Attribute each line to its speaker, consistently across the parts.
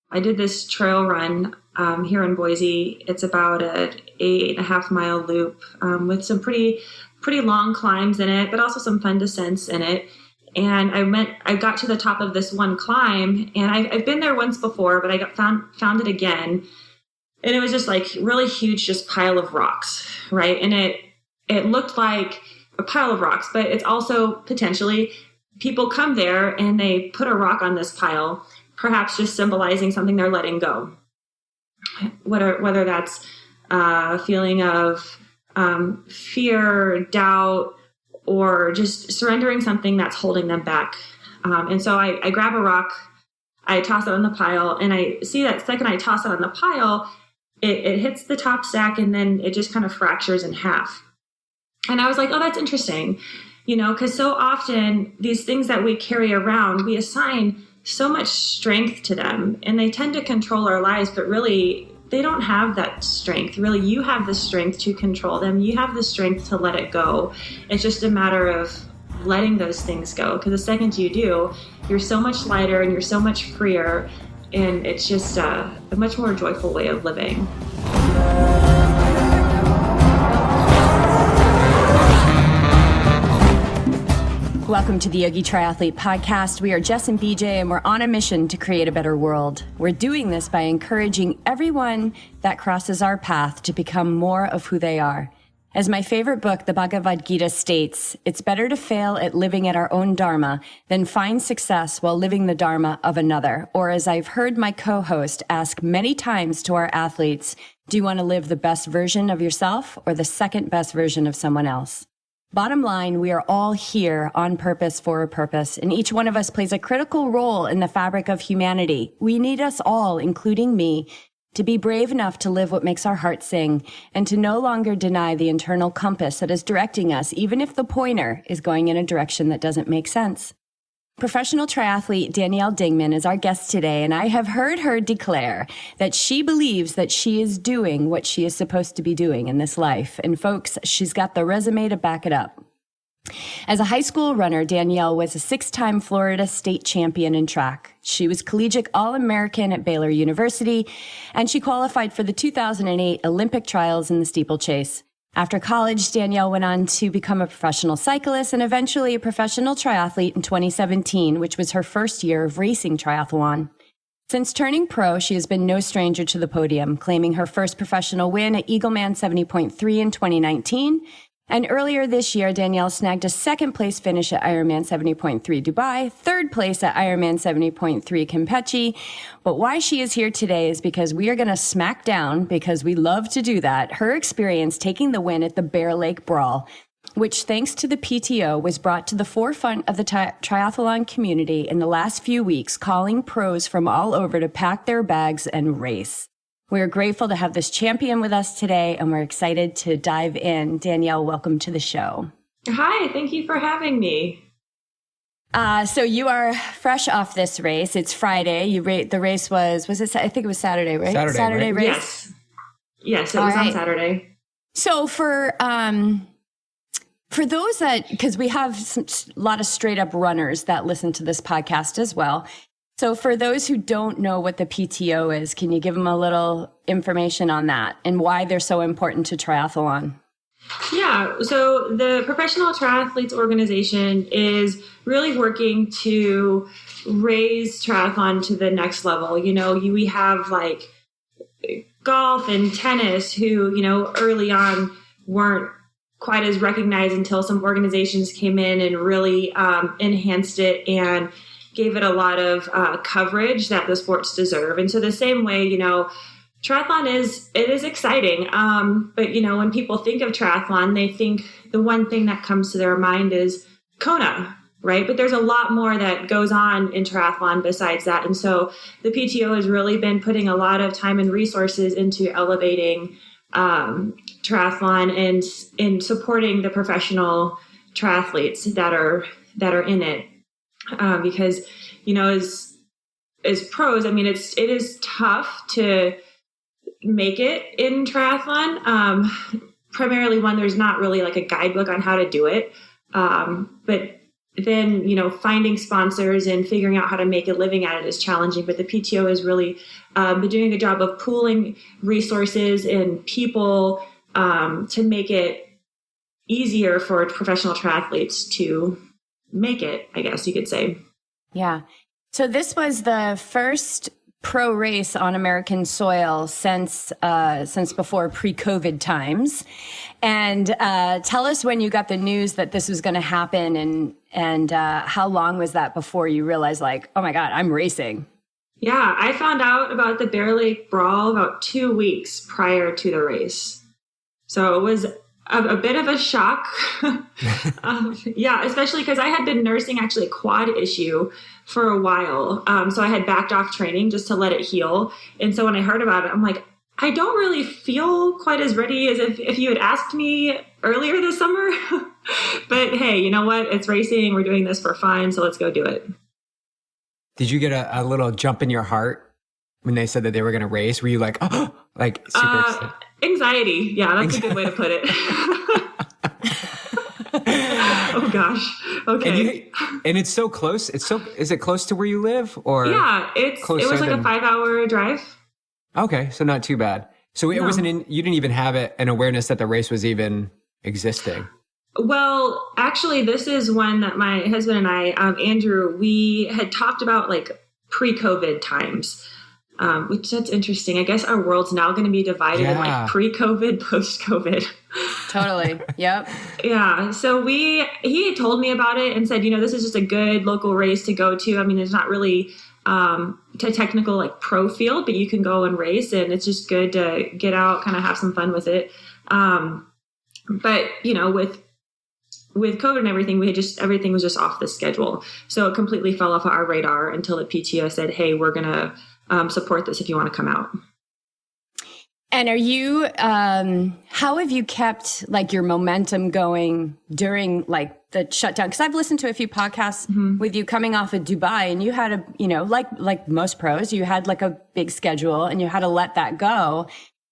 Speaker 1: I did this trail run here in Boise. It's about an 8.5 mile loop with some pretty long climbs in it, but also some fun descents in it. And I got to the top of this one climb, and I've been there once before, but I found it again. And it was just like really huge, just pile of rocks, right? And it looked like a pile of rocks, but it's also potentially people come there and they put a rock on this pile, perhaps just symbolizing something they're letting go. Whether that's a feeling of fear, doubt, or just surrendering something that's holding them back. And so I grab a rock, I toss it on the pile, and I see that second I toss it on the pile, it hits the top stack, and then it just kind of fractures in half. And I was like, oh, that's interesting, because so often these things that we carry around, we assign so much strength to them, and they tend to control our lives, but really they don't have that strength. Really, you have the strength to control them. You have the strength to let it go. It's just a matter of letting those things go, because the second you do, you're so much lighter and you're so much freer, and it's just a much more joyful way of living.
Speaker 2: Welcome to the Yogi Triathlete podcast. We are Jess and BJ, and we're on a mission to create a better world. We're doing this by encouraging everyone that crosses our path to become more of who they are. As my favorite book, the Bhagavad Gita, states, it's better to fail at living at our own dharma than find success while living the dharma of another. Or as I've heard my co-host ask many times to our athletes, do you want to live the best version of yourself or the second best version of someone else? Bottom line, we are all here on purpose for a purpose, and each one of us plays a critical role in the fabric of humanity. We need us all, including me, to be brave enough to live what makes our heart sing and to no longer deny the internal compass that is directing us, even if the pointer is going in a direction that doesn't make sense. Professional triathlete Danielle Dingman is our guest today, and I have heard her declare that she believes that she is doing what she is supposed to be doing in this life. And folks, she's got the resume to back it up. As a high school runner, Danielle was a 6-time Florida state champion in track. She was collegiate All-American at Baylor University, and she qualified for the 2008 Olympic trials in the steeplechase. After college, Danielle went on to become a professional cyclist and eventually a professional triathlete in 2017, which was her first year of racing triathlon. Since turning pro, she has been no stranger to the podium, claiming her first professional win at Eagleman 70.3 in 2019. And earlier this year, Danielle snagged a second-place finish at Ironman 70.3 Dubai, third place at Ironman 70.3 Campeche. But why she is here today is because we are going to smack down, because we love to do that, her experience taking the win at the Bear Lake Brawl, which, thanks to the PTO, was brought to the forefront of the triathlon community in the last few weeks, calling pros from all over to pack their bags and race. We're grateful to have this champion with us today, and we're excited to dive in. Danielle, welcome to the show.
Speaker 1: Hi, thank you for having me.
Speaker 2: So you are fresh off this race. It's Friday. The race was it? I think it was Saturday, right?
Speaker 3: Saturday right?
Speaker 1: Race. Yes, it was on Saturday.
Speaker 2: So for those that, because we have a lot of straight up runners that listen to this podcast as well. So for those who don't know what the PTO is, can you give them a little information on that and why they're so important to triathlon?
Speaker 1: Yeah, so the Professional Triathletes Organization is really working to raise triathlon to the next level. We have like golf and tennis who, early on weren't quite as recognized until some organizations came in and really enhanced it and gave it a lot of coverage that the sports deserve. And so the same way, triathlon is exciting. But, when people think of triathlon, they think the one thing that comes to their mind is Kona, right? But there's a lot more that goes on in triathlon besides that. And so the PTO has really been putting a lot of time and resources into elevating triathlon and in supporting the professional triathletes that are in it. Because, as pros, I mean, it is tough to make it in triathlon. Primarily one, there's not really like a guidebook on how to do it. But then, finding sponsors and figuring out how to make a living at it is challenging. But the PTO has really been doing a good job of pooling resources and people to make it easier for professional triathletes to make it, I guess you could say.
Speaker 2: Yeah. So this was the first pro race on American soil since before pre-COVID times. And tell us when you got the news that this was going to happen, and how long was that before you realized, like, oh my God, I'm racing?
Speaker 1: Yeah, I found out about the Bear Lake Brawl about 2 weeks prior to the race. So it was a bit of a shock. Yeah, especially because I had been nursing actually a quad issue for a while. So I had backed off training just to let it heal. And so when I heard about it, I'm like, I don't really feel quite as ready as if you had asked me earlier this summer. But hey, you know what? It's racing. We're doing this for fun. So let's go do it.
Speaker 3: Did you get a little jump in your heart when they said that they were going to race? Were you like, oh, like super excited?
Speaker 1: Anxiety. Yeah, that's a good way to put it. Oh gosh. Okay.
Speaker 3: And it's so close. Is it close to where you live, or?
Speaker 1: Yeah, it was like a 5-hour drive.
Speaker 3: Okay. So not too bad. So it wasn't you didn't even have an awareness that the race was even existing.
Speaker 1: Well, actually, this is one that my husband and I, Andrew, we had talked about like pre-COVID times, which that's interesting. I guess our world's now going to be divided in like pre-COVID, post-COVID. Totally.
Speaker 2: Yep.
Speaker 1: Yeah. So he had told me about it and said, this is just a good local race to go to. I mean, there's not really a technical like pro field, but you can go and race, and it's just good to get out, kind of have some fun with it. But with COVID and everything, everything was just off the schedule. So it completely fell off our radar until the PTO said, hey, we're going to support this if you want to come out.
Speaker 2: And are you, how have you kept like your momentum going during like the shutdown? Because I've listened to a few podcasts with you coming off of Dubai, and you had like most pros, you had like a big schedule and you had to let that go.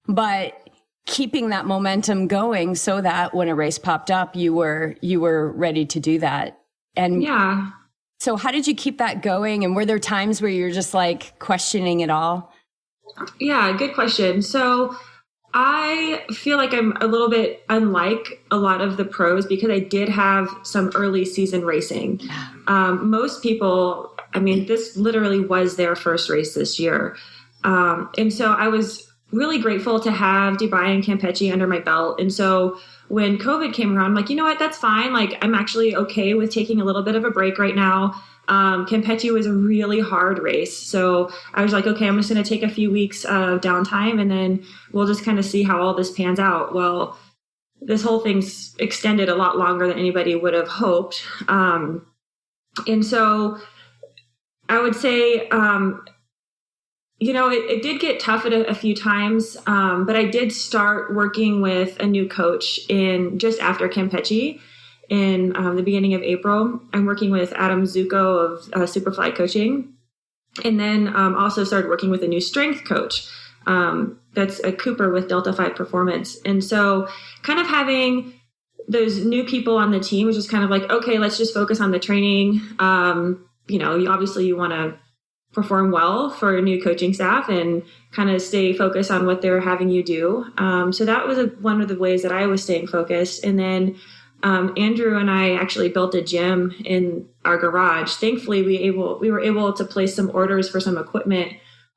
Speaker 2: But keeping that momentum going so that when a race popped up, you were ready to do that. And
Speaker 1: yeah.
Speaker 2: So how did you keep that going? And were there times where you're just like questioning it all?
Speaker 1: Yeah, good question. So I feel like I'm a little bit unlike a lot of the pros because I did have some early season racing. Most people, I mean, this literally was their first race this year. And so I was really grateful to have Dubai and Campeche under my belt. And so when COVID came around, I'm like, you know what, that's fine. Like, I'm actually okay with taking a little bit of a break right now. Campeche was a really hard race. So I was like, okay, I'm just going to take a few weeks of downtime, and then we'll just kind of see how all this pans out. Well, this whole thing's extended a lot longer than anybody would have hoped. And so I would say, it did get tough at a few times, but I did start working with a new coach just after Campeche in the beginning of April. I'm working with Adam Zuko of Superfly Coaching, and then also started working with a new strength coach that's a Cooper with Delta 5 Performance. And so kind of having those new people on the team was just kind of like, okay, let's just focus on the training. You want to perform well for a new coaching staff and kind of stay focused on what they're having you do. So that was one of the ways that I was staying focused. And then Andrew and I actually built a gym in our garage. Thankfully, we were able to place some orders for some equipment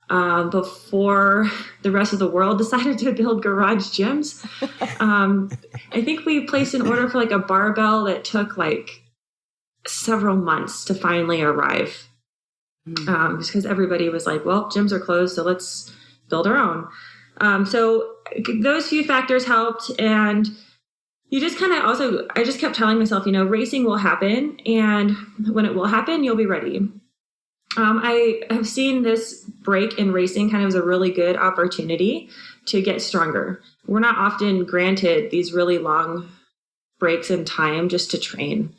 Speaker 1: before the rest of the world decided to build garage gyms. I think we placed an order for like a barbell that took like several months to finally arrive. Just because everybody was like, well, gyms are closed, so let's build our own. So those few factors helped. And you just kind of I just kept telling myself, racing will happen. And when it will happen, you'll be ready. I have seen this break in racing kind of as a really good opportunity to get stronger. We're not often granted these really long breaks in time just to train.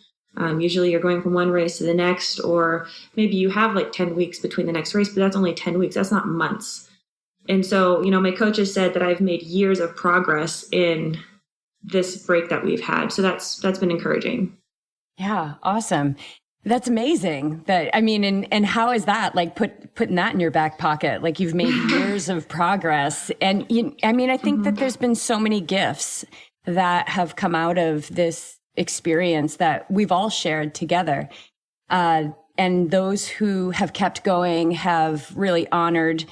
Speaker 1: Usually you're going from one race to the next, or maybe you have like 10 weeks between the next race, but that's only 10 weeks. That's not months. And so, my coach has said that I've made years of progress in this break that we've had. So that's been encouraging.
Speaker 2: Yeah. Awesome. That's amazing. And how is that like putting that in your back pocket? Like you've made years of progress. And I think that there's been so many gifts that have come out of this experience that we've all shared together. And those who have kept going have really honored,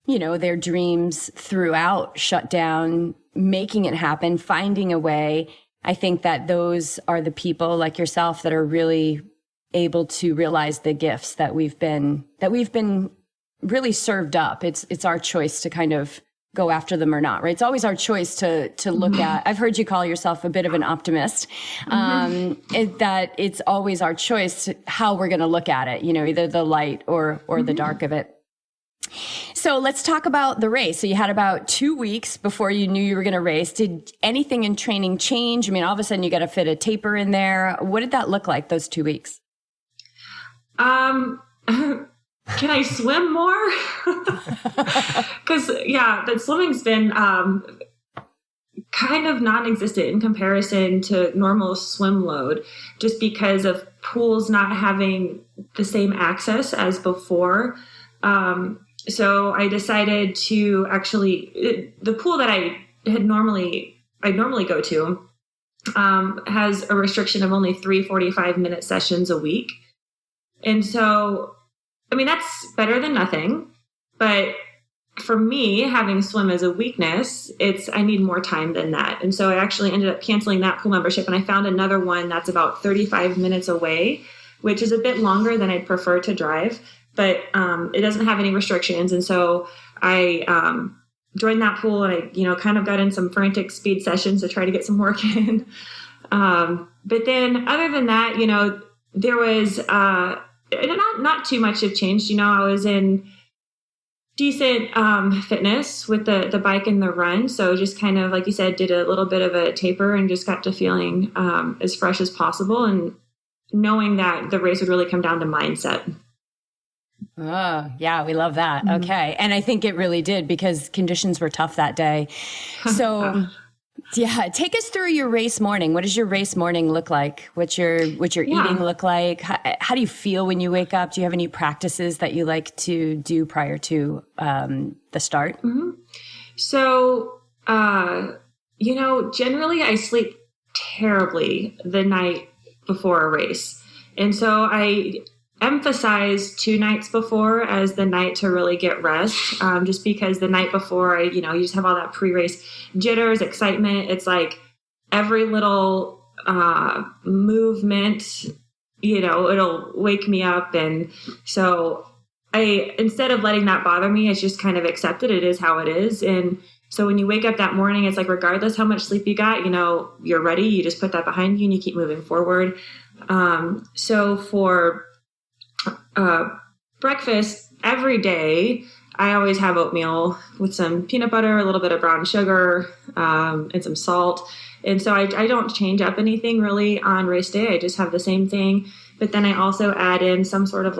Speaker 2: their dreams throughout shutdown, making it happen, finding a way. I think that those are the people like yourself that are really able to realize the gifts that we've been really served up. It's our choice to kind of go after them or not, right? It's always our choice to look at. I've heard you call yourself a bit of an optimist. That it's always our choice how we're going to look at it. Either the light or the dark of it. So let's talk about the race. So you had about 2 weeks before you knew you were going to race. Did anything in training change? I mean, all of a sudden you got to fit a taper in there. What did that look like those 2 weeks?
Speaker 1: Can I swim more? Because, the swimming's been kind of non-existent in comparison to normal swim load, just because of pools not having the same access as before. So I decided to the pool that I normally go to has a restriction of only 3 45-minute sessions a week. And so, that's better than nothing. But for me, having swim as a weakness, I need more time than that. And so I actually ended up canceling that pool membership, and I found another one that's about 35 minutes away, which is a bit longer than I'd prefer to drive, but it doesn't have any restrictions. And so I joined that pool, and I, kind of got in some frantic speed sessions to try to get some work in. But then other than that, there was not too much have changed. I was in decent fitness with the bike and the run. So just kind of, like you said, did a little bit of a taper and just got to feeling as fresh as possible, and knowing that the race would really come down to mindset.
Speaker 2: Oh, yeah, we love that. Mm-hmm. Okay. And I think it really did, because conditions were tough that day. So take us through your race morning. What does your race morning look like? What's your eating look like? How do you feel when you wake up? Do you have any practices that you like to do prior to the start?
Speaker 1: Mm-hmm. So, generally I sleep terribly the night before a race. And so I emphasize 2 nights before as the night to really get rest, just because the night before, you just have all that pre-race jitters, excitement. It's like every little movement, it'll wake me up. And so instead of letting that bother me, it's just kind of accepted. It is how it is. And so when you wake up that morning, it's like, regardless how much sleep you got, you're ready. You just put that behind you and you keep moving forward. So for breakfast every day, I always have oatmeal with some peanut butter, a little bit of brown sugar, and some salt. And so I don't change up anything really on race day. I just have the same thing. But then I also add in some sort of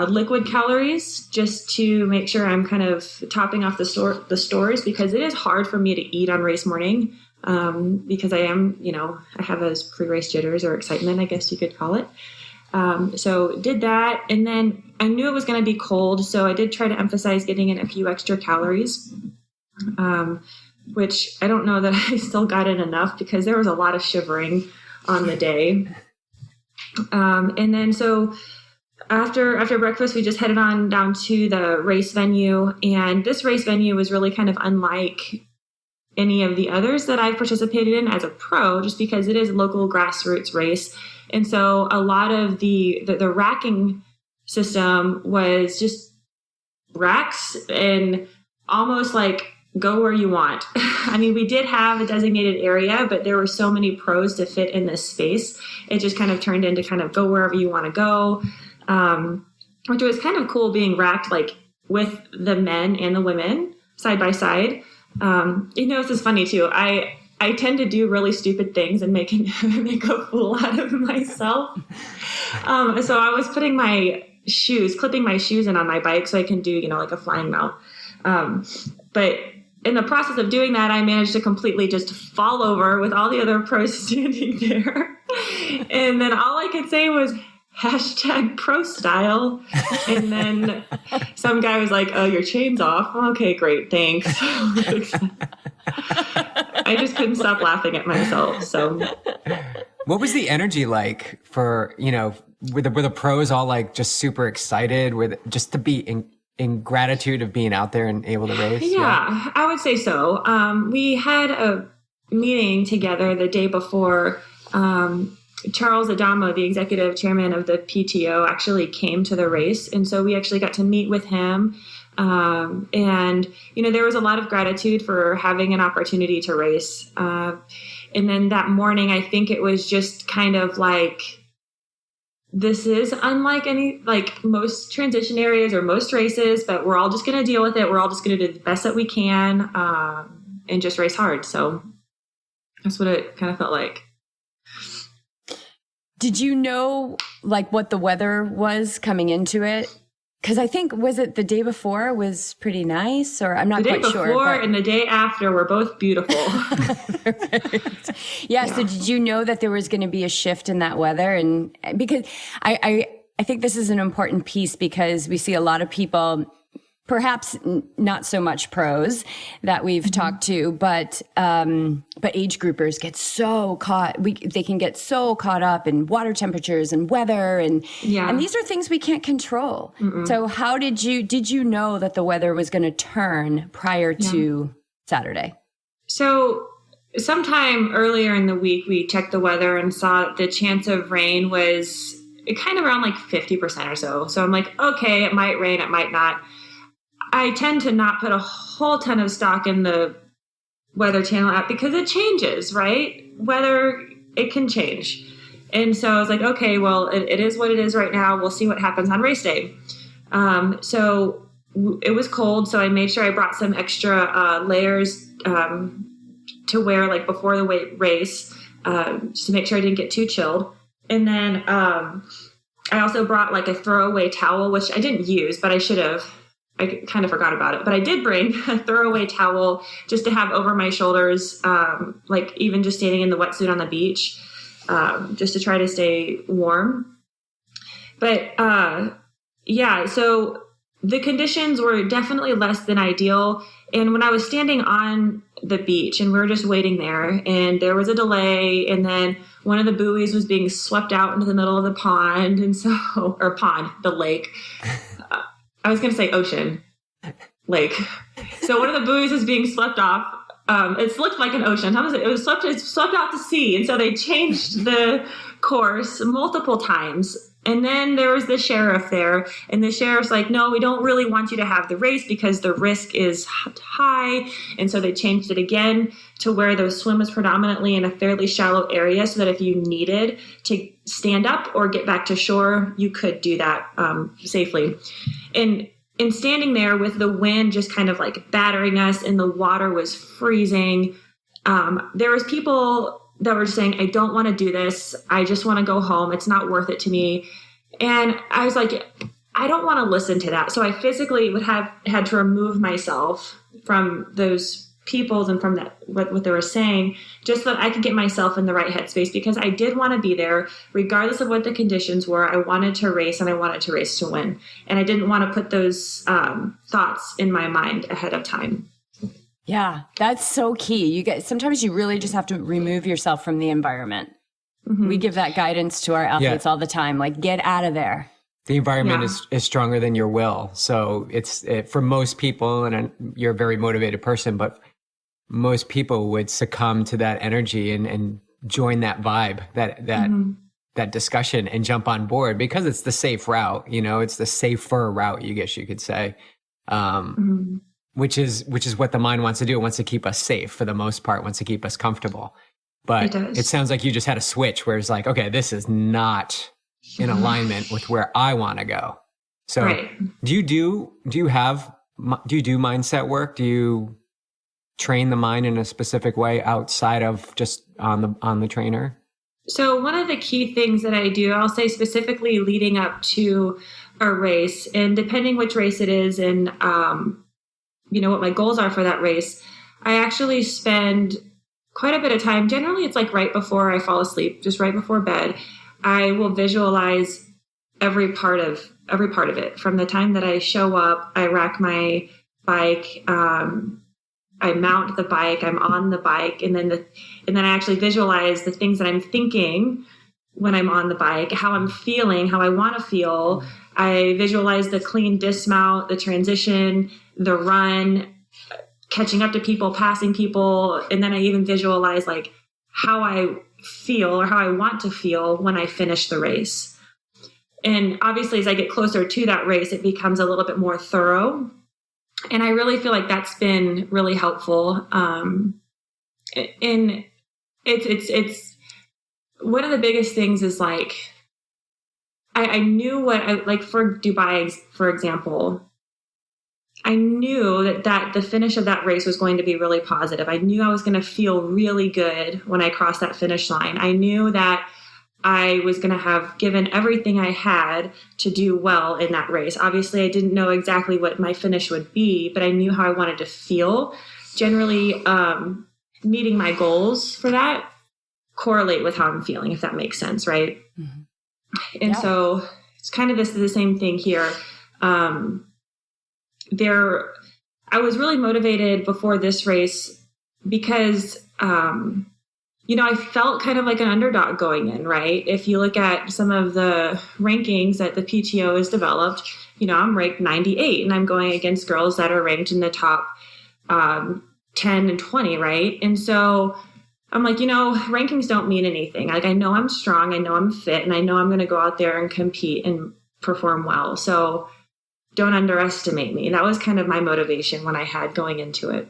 Speaker 1: liquid calories, just to make sure I'm kind of topping off the stores, because it is hard for me to eat on race morning, because I am, I have those pre-race jitters or excitement, I guess you could call it. So did that. And then I knew it was going to be cold, so I did try to emphasize getting in a few extra calories, which I don't know that I still got in enough, because there was a lot of shivering on the day. And then so after breakfast, we just headed on down to the race venue. And this race venue was really kind of unlike any of the others that I've participated in as a pro, just because it is a local grassroots race. And so a lot of the racking system was just racks and almost like go where you want. I mean, we did have a designated area, but there were so many pros to fit in this space. It just kind of turned into kind of go wherever you want to go, which was kind of cool, being racked with the men and the women side by side. This is funny too. I tend to do really stupid things and make a fool out of myself. So I was clipping my shoes in on my bike so I can do, a flying mount. But in the process of doing that, I managed to completely just fall over with all the other pros standing there. And then all I could say was #pro style. And then some guy was like, "Oh, your chain's off." Okay, great. Thanks. I just couldn't stop laughing at myself. So
Speaker 3: what was the energy like for, were the pros all like just super excited with just to be in gratitude of being out there and able to race?
Speaker 1: Yeah, I would say so. We had a meeting together the day before. Charles Adamo, the executive chairman of the PTO, actually came to the race. And so we actually got to meet with him. And there was a lot of gratitude for having an opportunity to race. And then that morning, I think it was just kind of like, this is unlike most transition areas or most races, but we're all just going to deal with it. We're all just going to do the best that we can, and just race hard. So that's what it kind of felt like.
Speaker 2: Did you know what the weather was coming into it? Because I think, was it the day before was pretty nice, or I'm not quite sure.
Speaker 1: The day before and the day after were both beautiful.
Speaker 2: Yeah. So did you know that there was going to be a shift in that weather? And because I think this is an important piece, because we see a lot of people, perhaps not so much pros that we've talked to, but age groupers get so they can get so caught up in water temperatures and weather, and these are things we can't control. Mm-mm. So how did you know that the weather was going to turn prior to Saturday?
Speaker 1: So sometime earlier in the week, we checked the weather and saw the chance of rain was kind of around 50% or so. So I'm like, okay, it might rain, it might not. I tend to not put a whole ton of stock in the Weather Channel app because it changes, right? Weather, it can change. And so I was like, okay, well, it is what it is right now. We'll see what happens on race day. So it was cold, so I made sure I brought some extra layers to wear before the race, just to make sure I didn't get too chilled. And then I also brought a throwaway towel, which I didn't use, but I should have. I kind of forgot about it, but I did bring a throwaway towel just to have over my shoulders, even just standing in the wetsuit on the beach, just to try to stay warm. But so the conditions were definitely less than ideal. And when I was standing on the beach and we were just waiting there, and there was a delay, and then one of the buoys was being swept out into the middle of the pond, the lake. I was going to say ocean, lake. So one of the buoys was being swept off. It looked like an ocean. It was swept out to sea. And so they changed the course multiple times. And then there was the sheriff there. And the sheriff's like, no, we don't really want you to have the race because the risk is high. And so they changed it again to where the swim was predominantly in a fairly shallow area, so that if you needed to stand up or get back to shore, you could do that safely. And in standing there with the wind just kind of battering us and the water was freezing, there was people that were saying, I don't want to do this. I just want to go home. It's not worth it to me. And I was like, I don't want to listen to that. So I physically would have had to remove myself from those people and from that what they were saying, just so that I could get myself in the right headspace, because I did want to be there regardless of what the conditions were. I wanted to race, and I wanted to race to win. And I didn't want to put those thoughts in my mind ahead of time.
Speaker 2: Yeah, that's so key. Sometimes you really just have to remove yourself from the environment. Mm-hmm. We give that guidance to our athletes all the time, get out of there.
Speaker 3: The environment is stronger than your will. So it's for most people, and you're a very motivated person, but most people would succumb to that energy and join that vibe, that discussion, and jump on board because it's the safe route. It's the safer route, you guess you could say, which is what the mind wants to do. It wants to keep us safe for the most part, wants to keep us comfortable. But it sounds like you just had a switch where it's like, okay, this is not in alignment with where I want to go. So do you do mindset work? Do you train the mind in a specific way outside of just on the trainer?
Speaker 1: So one of the key things that I do, I'll say specifically leading up to a race, and depending which race it is and what my goals are for that race, I actually spend quite a bit of time. Generally, it's like right before I fall asleep, just right before bed. I will visualize every part of it. From the time that I show up, I rack my bike, I mount the bike, I'm on the bike, and then I actually visualize the things that I'm thinking when I'm on the bike, how I'm feeling, how I want to feel. I visualize the clean dismount, the transition, the run, catching up to people, passing people, and then I even visualize like how I feel or how I want to feel when I finish the race. And obviously, as I get closer to that race, it becomes a little bit more thorough. And I really feel like that's been really helpful. And it's one of the biggest things is like, I knew what I like for Dubai, for example, I knew that the finish of that race was going to be really positive. I knew I was going to feel really good when I crossed that finish line. I knew that I was going to have given everything I had to do well in that race. Obviously, I didn't know exactly what my finish would be, but I knew how I wanted to feel. Generally, meeting my goals for that correlate with how I'm feeling, if that makes sense, right? Mm-hmm. And so it's kind of the same thing here. I was really motivated before this race because, I felt kind of like an underdog going in, right? If you look at some of the rankings that the PTO has developed, I'm ranked 98 and I'm going against girls that are ranked in the top 10 and 20, right? And so I'm like, rankings don't mean anything. Like, I know I'm strong, I know I'm fit, and I know I'm going to go out there and compete and perform well. So don't underestimate me. That was kind of my motivation when I had going into it.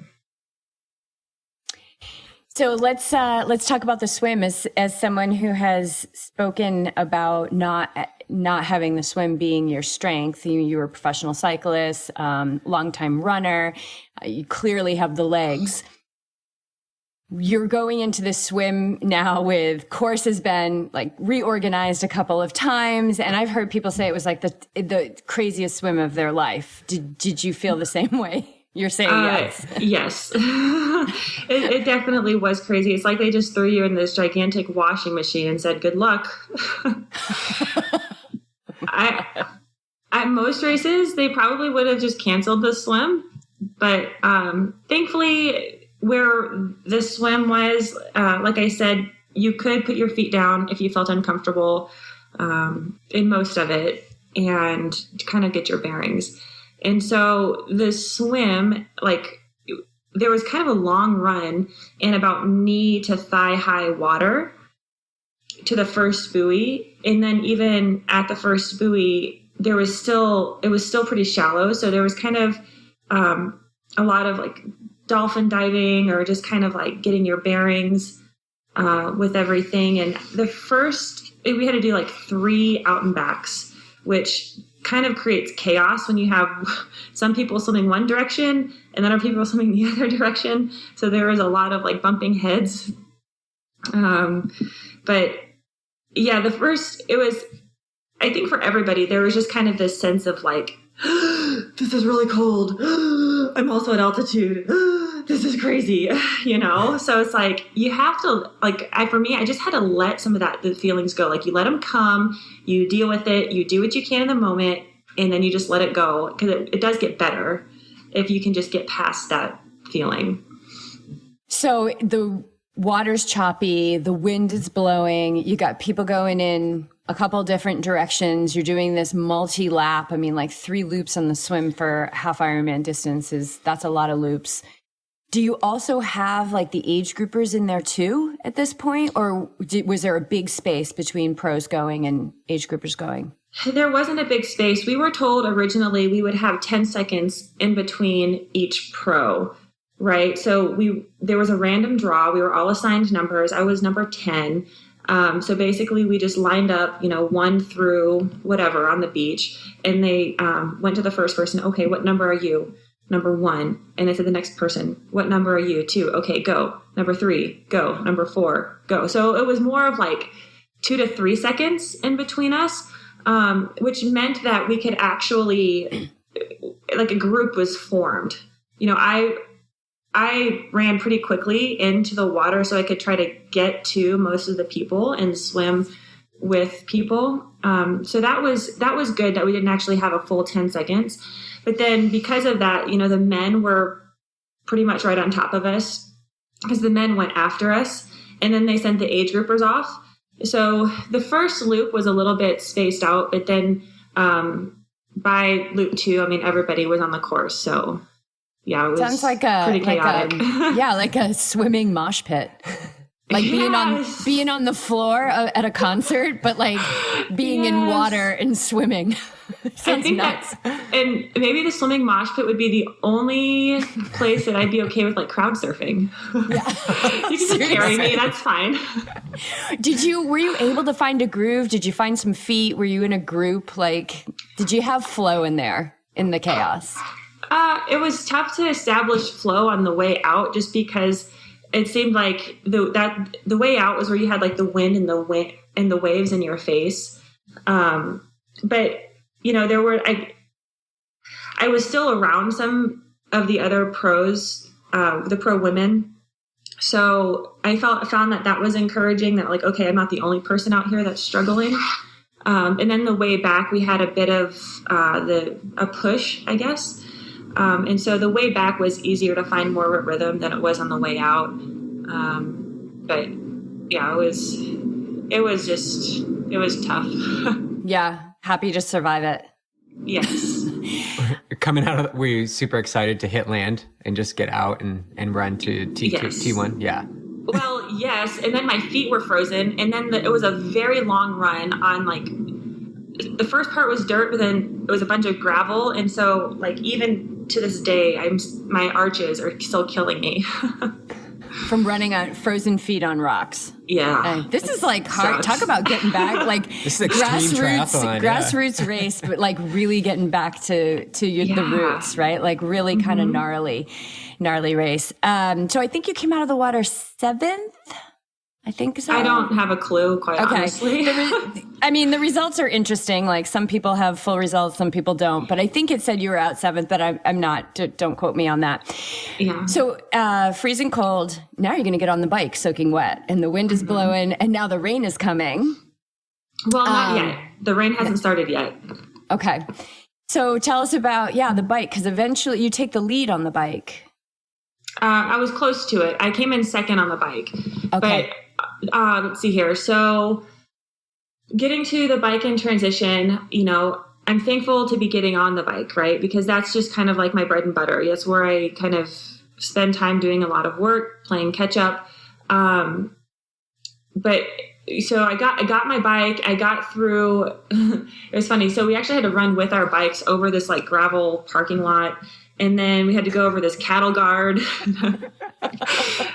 Speaker 2: So let's talk about the swim as someone who has spoken about not having the swim being your strength. You were a professional cyclist, longtime runner. You clearly have the legs. You're going into the swim now with course has been like reorganized a couple of times. And I've heard people say it was like the craziest swim of their life. Did you feel the same way? You're saying yes.
Speaker 1: Yes. It definitely was crazy. It's like they just threw you in this gigantic washing machine and said, good luck. At most races, they probably would have just canceled the swim. But thankfully, where the swim was, like I said, you could put your feet down if you felt uncomfortable in most of it and kind of get your bearings. And so the swim, like there was kind of a long run in about knee to thigh high water to the first buoy. And then even at the first buoy, it was still pretty shallow. So there was kind of a lot of like dolphin diving or just kind of like getting your bearings with everything. And we had to do like 3 out and backs, which kind of creates chaos when you have some people swimming one direction and then other people swimming the other direction. So there was a lot of like bumping heads. But yeah, I think for everybody, there was just kind of this sense of like, this is really cold. I'm also at altitude. This is crazy, So it's like, you have to, like, for me, I just had to let some of the feelings go. Like, you let them come, you deal with it, you do what you can in the moment, and then you just let it go. Because it does get better if you can just get past that feeling.
Speaker 2: So the water's choppy, the wind is blowing, you got people going in a couple different directions. You're doing this multi-lap. I mean, like 3 loops on the swim for half Ironman distances. That's a lot of loops. Do you also have like the age groupers in there too at this point? Or was there a big space between pros going and age groupers going?
Speaker 1: There wasn't a big space. We were told originally we would have 10 seconds in between each pro, right? So there was a random draw. We were all assigned numbers. I was number 10. So basically we just lined up, 1 through whatever on the beach, and they went to the first person. Okay, what number are you? Number 1. And they said the next person, what number are you? 2. Okay, go. Number 3, go. Number 4, go. So it was more of like 2 to 3 seconds in between us, which meant that we could actually, like a group was formed. I ran pretty quickly into the water so I could try to get to most of the people and swim with people. So that was good that we didn't actually have a full 10 seconds. But then because of that, you know, the men were pretty much right on top of us because the men went after us, and then they sent the age groupers off. So the first loop was a little bit spaced out, but then by loop 2, I mean, everybody was on the course. So yeah, it was
Speaker 2: sounds like
Speaker 1: pretty chaotic.
Speaker 2: Like a swimming mosh pit. Like being on the floor at a concert, but like being in water and swimming. Sounds nuts.
Speaker 1: And maybe the swimming mosh pit would be the only place that I'd be okay with like crowd surfing. Yeah. You can just carry me, that's fine.
Speaker 2: Were you able to find a groove? Did you find some feet? Were you in a group? Like, did you have flow in there in the chaos?
Speaker 1: It was tough to establish flow on the way out just because it seemed like the way out was where you had like the wind and the waves in your face. But you know, I was still around some of the other pros, the pro women. So I found that was encouraging, that like, okay, I'm not the only person out here that's struggling. And then the way back, we had a bit of a push, I guess. And so the way back was easier to find more rhythm than it was on the way out. But yeah, it was tough.
Speaker 2: Yeah. Happy to survive it.
Speaker 1: Yes.
Speaker 3: Coming out of, were you super excited to hit land and just get out and run to T1? Yeah.
Speaker 1: Well, yes. And then my feet were frozen. And then it was a very long run on like, the first part was dirt, but then it was a bunch of gravel. And so like, even to this day, my arches are still killing me.
Speaker 2: From running on frozen feet on roots.
Speaker 1: Yeah.
Speaker 2: This is like hard. Talk about getting back. Like
Speaker 3: this is
Speaker 2: grassroots race, but like really getting back to the roots, right? Like really kind of gnarly race. So I think you came out of the water 7th. I think so.
Speaker 1: I don't have a clue, quite honestly.
Speaker 2: The results are interesting. Like some people have full results, some people don't. But I think it said you were out 7th, but I'm not. Don't quote me on that.
Speaker 1: Yeah.
Speaker 2: So freezing cold. Now you're going to get on the bike soaking wet. And the wind is blowing. And now the rain is coming.
Speaker 1: Well, not yet. The rain hasn't started yet.
Speaker 2: Okay. So tell us about, the bike. Because eventually you take the lead on the bike.
Speaker 1: I was close to it. I came in second on the bike.
Speaker 2: Okay.
Speaker 1: But let's see here. So getting to the bike in transition, you know, I'm thankful to be getting on the bike, right? Because that's just kind of like my bread and butter. That's where I kind of spend time doing a lot of work, playing catch up. But so I got my bike. I got through, it was funny. So we actually had to run with our bikes over this like gravel parking lot. And then we had to go over this cattle guard.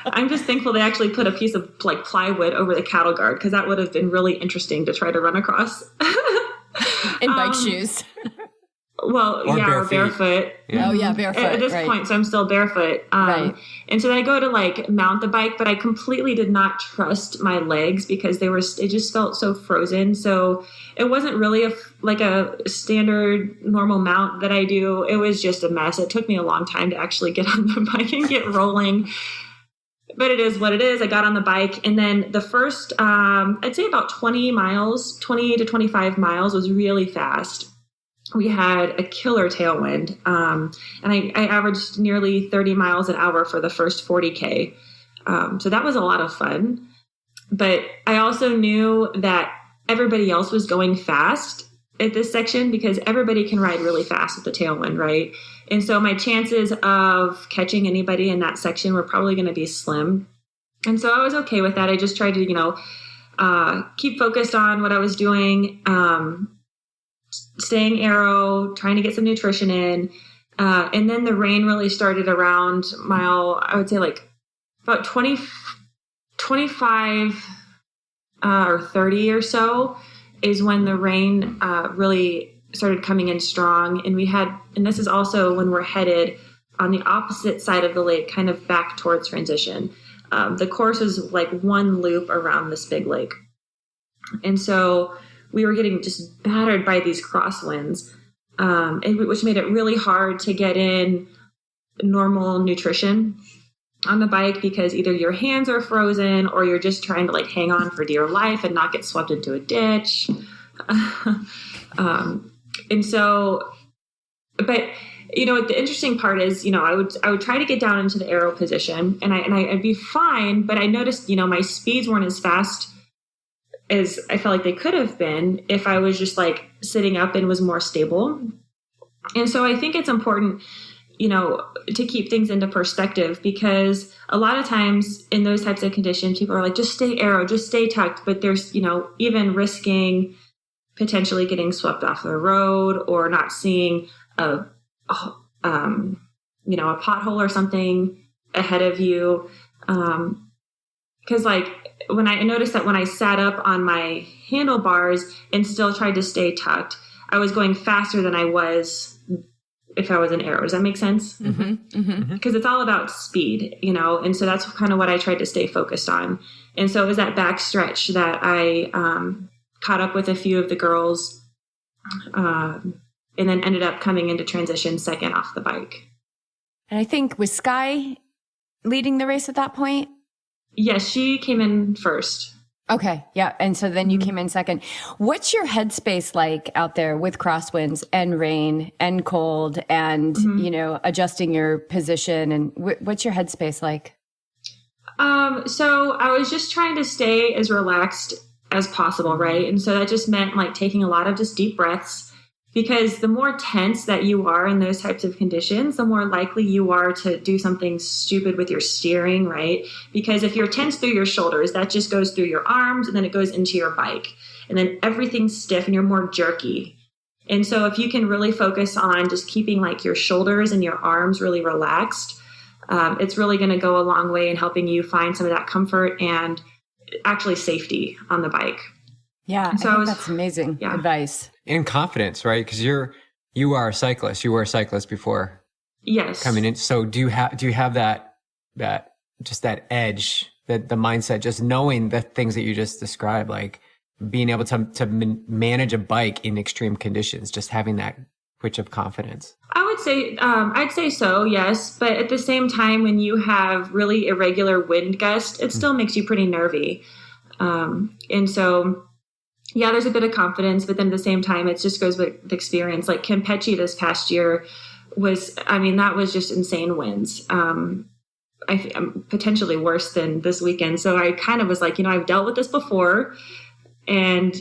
Speaker 1: I'm just thankful they actually put a piece of like plywood over the cattle guard, because that would have been really interesting to try to run across.
Speaker 2: In bike shoes.
Speaker 1: Well, or barefoot.
Speaker 2: Yeah. Oh, yeah, barefoot.
Speaker 1: At this point, so I'm still barefoot.
Speaker 2: Right.
Speaker 1: And so then I go to like mount the bike, but I completely did not trust my legs because it just felt so frozen. So it wasn't really a standard normal mount that I do. It was just a mess. It took me a long time to actually get on the bike and get rolling. But it is what it is. I got on the bike, and then the first, I'd say about 20 to 25 miles was really fast. We had a killer tailwind, and I averaged nearly 30 miles an hour for the first 40K. So that was a lot of fun. But I also knew that everybody else was going fast at this section because everybody can ride really fast with the tailwind, right? And so my chances of catching anybody in that section were probably going to be slim. And so I was okay with that. I just tried to, keep focused on what I was doing, staying aero, trying to get some nutrition in. And then the rain really started around mile, I would say like about 25 or 30 or so is when the rain really started coming in strong. And this is also when we're headed on the opposite side of the lake, kind of back towards transition. The course is like one loop around this big lake. And so we were getting just battered by these crosswinds, which made it really hard to get in normal nutrition. on the bike because either your hands are frozen or you're just trying to like hang on for dear life and not get swept into a ditch. And so, but the interesting part is, I would try to get down into the aero position and I'd be fine, but I noticed, my speeds weren't as fast as I felt like they could have been if I was just like sitting up and was more stable. And so I think it's important, to keep things into perspective, because a lot of times in those types of conditions, people are like, just stay aero, just stay tucked. But there's, even risking potentially getting swept off the road or not seeing a pothole or something ahead of you. Cause like when I noticed that when I sat up on my handlebars and still tried to stay tucked, I was going faster than I was if I was in aero. Does that make sense?
Speaker 2: Mm-hmm, mm-hmm.
Speaker 1: Because it's all about speed, and so that's kind of what I tried to stay focused on. And so it was that back stretch that I caught up with a few of the girls and then ended up coming into transition second off the bike.
Speaker 2: And I think, was Sky leading the race at that point?
Speaker 1: Yes, she came in first.
Speaker 2: Okay. Yeah. And so then you came in second. What's your headspace like out there with crosswinds and rain and cold and, adjusting your position? And what's your headspace like?
Speaker 1: So I was just trying to stay as relaxed as possible. Right. And so that just meant like taking a lot of just deep breaths, because the more tense that you are in those types of conditions, the more likely you are to do something stupid with your steering, right? Because if you're tense through your shoulders, that just goes through your arms and then it goes into your bike. And then everything's stiff and you're more jerky. And so if you can really focus on just keeping like your shoulders and your arms really relaxed, it's really going to go a long way in helping you find some of that comfort and actually safety on the bike.
Speaker 2: Yeah, so that's amazing advice.
Speaker 3: And confidence, right? Because you are a cyclist. You were a cyclist before.
Speaker 1: Yes.
Speaker 3: Coming in. So do you have that just that edge, that the mindset, just knowing the things that you just described, like being able to manage a bike in extreme conditions, just having that twitch of confidence?
Speaker 1: I would say, I'd say so, yes. But at the same time, when you have really irregular wind gusts, it still makes you pretty nervy. And so, yeah, there's a bit of confidence, but then at the same time, it just goes with experience. Like Campeche this past year that was just insane winds. Potentially worse than this weekend. So I kind of was like, I've dealt with this before and,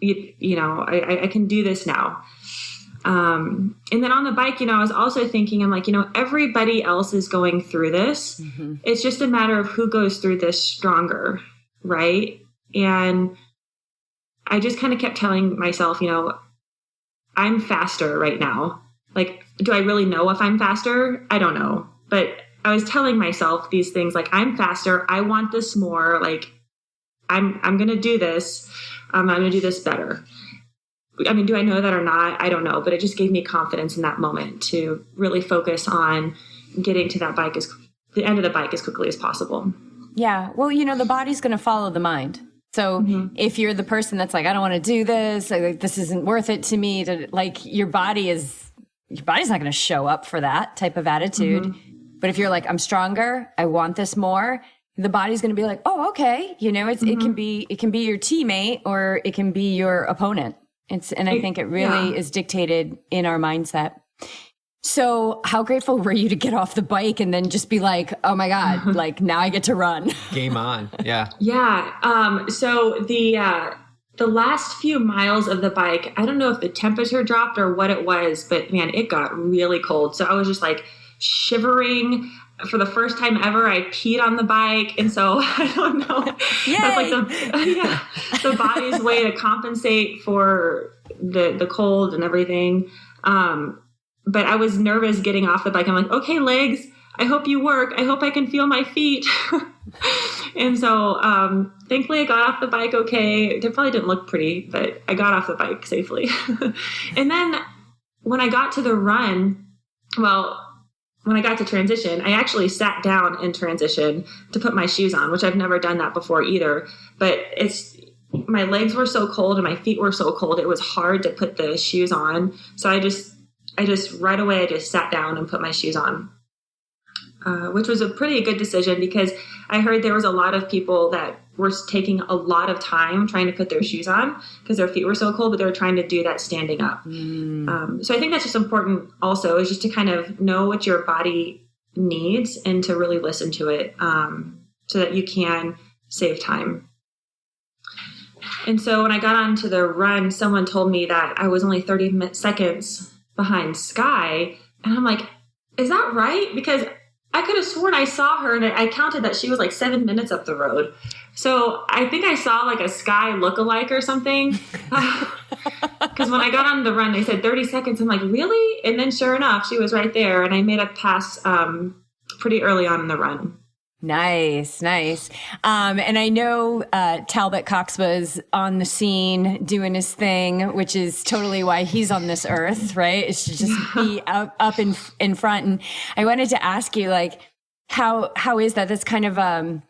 Speaker 1: I can do this now. And then on the bike, I was also thinking, I'm like, everybody else is going through this. Mm-hmm. It's just a matter of who goes through this stronger. Right. And I just kind of kept telling myself, I'm faster right now. Like, do I really know if I'm faster? I don't know. But I was telling myself these things like, I'm faster. I want this more. Like, I'm going to do this. I'm going to do this better. I mean, do I know that or not? I don't know. But it just gave me confidence in that moment to really focus on getting to the end of the bike as quickly as possible.
Speaker 2: Yeah. Well, the body's going to follow the mind. So if you're the person that's like, I don't want to do this, like, this isn't worth it to me, your body's not going to show up for that type of attitude. Mm-hmm. But if you're like, I'm stronger, I want this more, the body's going to be like, oh, okay. It can be your teammate or it can be your opponent. I think it really is dictated in our mindset. So how grateful were you to get off the bike and then just be like, oh my God, like now I get to run.
Speaker 3: Game on. Yeah.
Speaker 1: Yeah. So the last few miles of the bike, I don't know if the temperature dropped or what it was, but man, it got really cold. So I was just like shivering. For the first time ever, I peed on the bike. And so I don't know.
Speaker 2: Yay!
Speaker 1: That's like the body's way to compensate for the cold and everything. But I was nervous getting off the bike. I'm like, okay, legs, I hope you work. I hope I can feel my feet. And so thankfully I got off the bike okay. It probably didn't look pretty, but I got off the bike safely. And then when I got to the run, when I got to transition, I actually sat down in transition to put my shoes on, which I've never done that before either. But my legs were so cold and my feet were so cold, it was hard to put the shoes on. So I just right away, I just sat down and put my shoes on. which was a pretty good decision because I heard there was a lot of people that were taking a lot of time trying to put their shoes on because their feet were so cold, but they were trying to do that standing up. So I think that's just important also, is just to kind of know what your body needs and to really listen to it so that you can save time. And so when I got onto the run, someone told me that I was only 30 seconds behind Sky. And I'm like, is that right? Because I could have sworn I saw her and I counted that she was like 7 minutes up the road. So I think I saw like a Sky lookalike or something. Because when I got on the run, they said 30 seconds. I'm like, really? And then sure enough, she was right there. And I made a pass pretty early on in the run.
Speaker 2: Nice. And I know Talbot Cox was on the scene doing his thing, which is totally why he's on this earth, right? It's to just be up in front. And I wanted to ask you, like, how is that? That's kind of,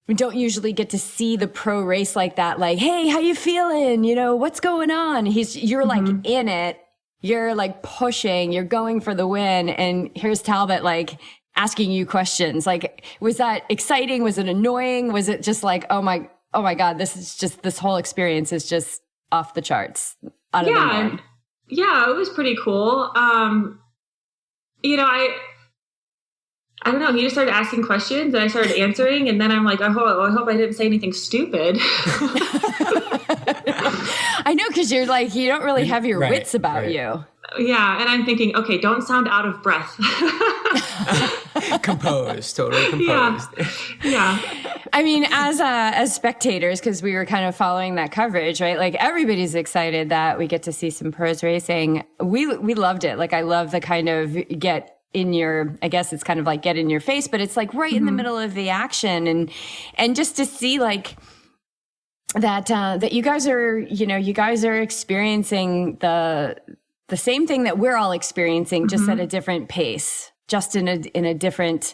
Speaker 2: we don't usually get to see the pro race like that. Like, hey, how you feeling? You know, what's going on? You're like in it. You're like pushing, you're going for the win. And here's Talbot, like, asking you questions. Like, was that exciting? Was it annoying? Was it just like, oh my God, this whole experience is just off the charts, out of the norm?
Speaker 1: Yeah, it was pretty cool. You know, I don't know. He just started asking questions and I started answering. And then I'm like, I hope I didn't say anything stupid.
Speaker 2: I know, because you're like, you don't really have your wits about you.
Speaker 1: Yeah. And I'm thinking, okay, don't sound out of breath.
Speaker 3: Composed, totally composed.
Speaker 1: Yeah.
Speaker 2: I mean, as spectators, because we were kind of following that coverage, right? Like, everybody's excited that we get to see some pros racing. We loved it. Like, I love the kind of get in your, I guess it's kind of like get in your face, but it's like right in the middle of the action. And just to see like that you guys are experiencing the same thing that we're all experiencing, just at a different pace, just in a different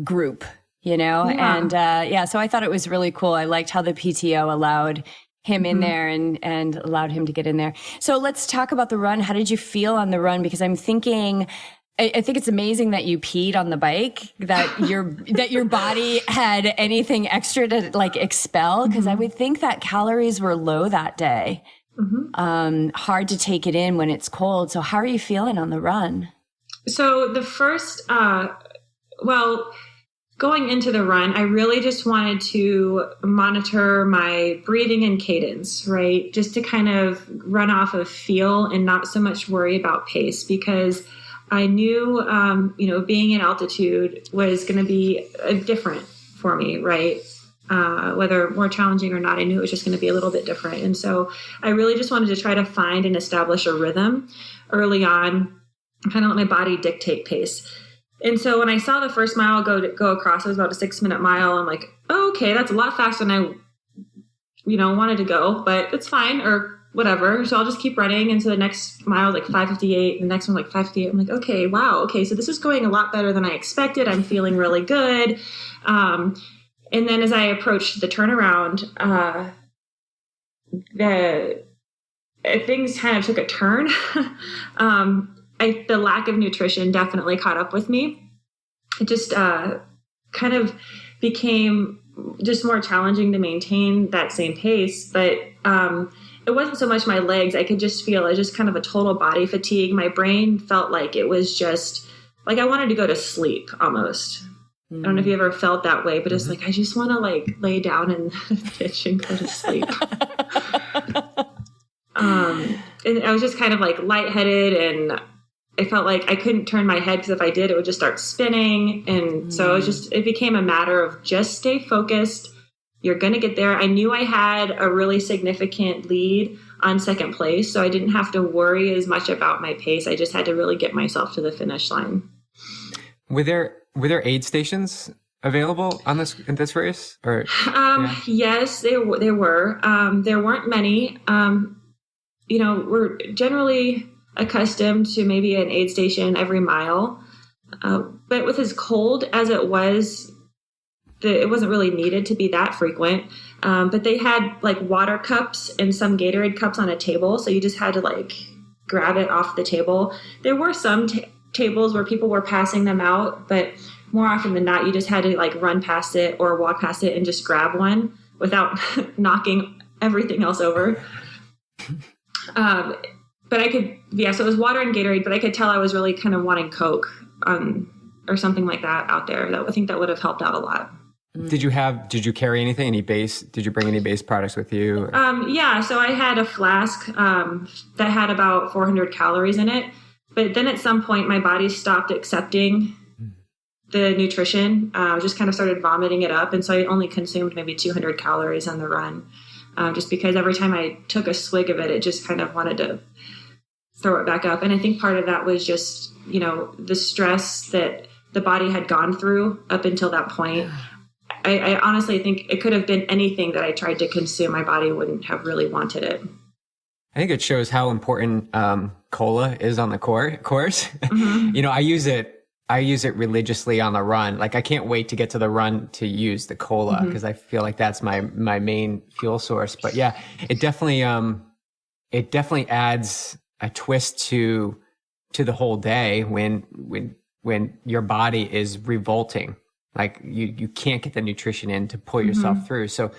Speaker 2: group, you know? Yeah. And so I thought it was really cool. I liked how the PTO allowed him in there and allowed him to get in there. So let's talk about the run. How did you feel on the run? Because I'm thinking, I think it's amazing that you peed on the bike, that your body had anything extra to like expel. Because I would think that calories were low that day. Hard to take it in when it's cold. So how are you feeling on the run?
Speaker 1: So the first, going into the run, I really just wanted to monitor my breathing and cadence, right? Just to kind of run off of feel and not so much worry about pace, because I knew, being in altitude was going to be different for me, right? Whether more challenging or not, I knew it was just going to be a little bit different. And so I really just wanted to try to find and establish a rhythm early on, kind of let my body dictate pace. And so when I saw the first mile go across, it was about a 6-minute mile. I'm like, oh, okay, that's a lot faster than I, wanted to go, but it's fine or whatever. So I'll just keep running. And so the next mile was like 5:58. The next one like 5:58. I'm like, okay, wow. Okay. So this is going a lot better than I expected. I'm feeling really good. And then as I approached the turnaround, things kind of took a turn. The lack of nutrition definitely caught up with me. It just kind of became just more challenging to maintain that same pace. But it wasn't so much my legs. I could just feel it just kind of a total body fatigue. My brain felt like it was just like I wanted to go to sleep almost. I don't know if you ever felt that way, but it's like, I just want to like lay down in the ditch and go to sleep. And I was just kind of like lightheaded, and I felt like I couldn't turn my head because if I did, it would just start spinning. And so it became a matter of just stay focused. You're going to get there. I knew I had a really significant lead on second place, so I didn't have to worry as much about my pace. I just had to really get myself to the finish line.
Speaker 3: Were there aid stations available in this race? Or
Speaker 1: yes, there were. There weren't many. We're generally accustomed to maybe an aid station every mile, but with as cold as it was, it wasn't really needed to be that frequent. But they had like water cups and some Gatorade cups on a table, so you just had to like grab it off the table. There were some tables where people were passing them out, but more often than not, you just had to like run past it or walk past it and just grab one without knocking everything else over. But I could, so it was water and Gatorade, but I could tell I was really kind of wanting Coke, or something like that out there. I think that would have helped out a lot.
Speaker 3: Did you carry anything, did you bring any base products with you?
Speaker 1: So I had a flask, that had about 400 calories in it, but then at some point my body stopped accepting the nutrition, just kind of started vomiting it up. And so I only consumed maybe 200 calories on the run, just because every time I took a swig of it, it just kind of wanted to throw it back up. And I think part of that was just, the stress that the body had gone through up until that point. I honestly think it could have been anything that I tried to consume. My body wouldn't have really wanted it.
Speaker 3: I think it shows how important cola is on the course. Mm-hmm. I use it religiously on the run. Like I can't wait to get to the run to use the cola because I feel like that's my main fuel source. But yeah, it definitely adds a twist to the whole day when your body is revolting. Like you can't get the nutrition in to pull yourself through. So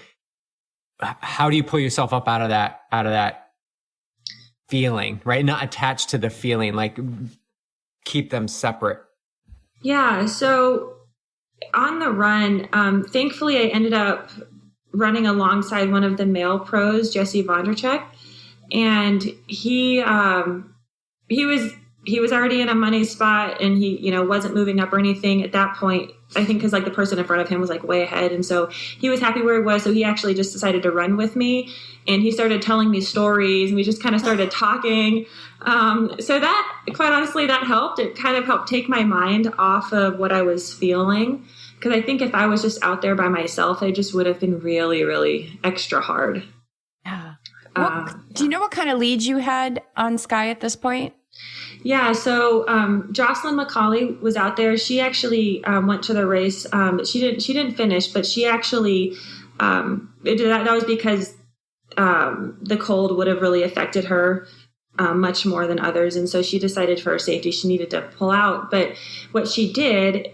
Speaker 3: how do you pull yourself up out of that feeling, right? Not attached to the feeling, like keep them separate.
Speaker 1: Yeah. So on the run, thankfully I ended up running alongside one of the male pros, Jesse Vonderchek. And he was already in a money spot, and he, wasn't moving up or anything at that point. I think because like the person in front of him was like way ahead. And so he was happy where he was. So he actually just decided to run with me, and he started telling me stories, and we just kind of started talking. So that, quite honestly, that helped. It kind of helped take my mind off of what I was feeling. Because I think if I was just out there by myself, it just would have been really, really extra hard.
Speaker 2: Yeah. Do you know what kind of lead you had on Sky at this point?
Speaker 1: Yeah, so Jocelyn McCauley was out there. She actually went to the race. She didn't finish, but she actually that was because the cold would have really affected her much more than others, and so she decided for her safety she needed to pull out. But what she did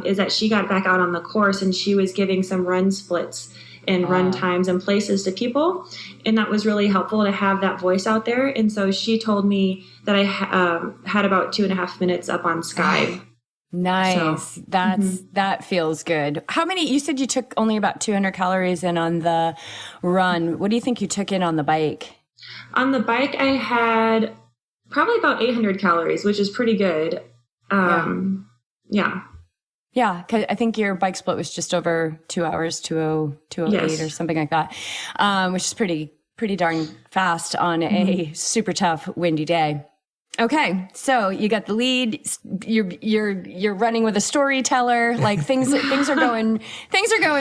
Speaker 1: is that she got back out on the course, and she was giving some run splits and run times and places to people. And that was really helpful to have that voice out there. And so she told me that I had about 2.5 minutes up on Sky.
Speaker 2: Nice. So, that feels good. You said you took only about 200 calories in on the run. What do you think you took in on the bike?
Speaker 1: On the bike, I had probably about 800 calories, which is pretty good. Yeah.
Speaker 2: Yeah, because I think your bike split was just over 2 hours, 2:08 or something like that, which is pretty darn fast on a super tough, windy day. Okay, so you got the lead. You're running with a storyteller. Like things are going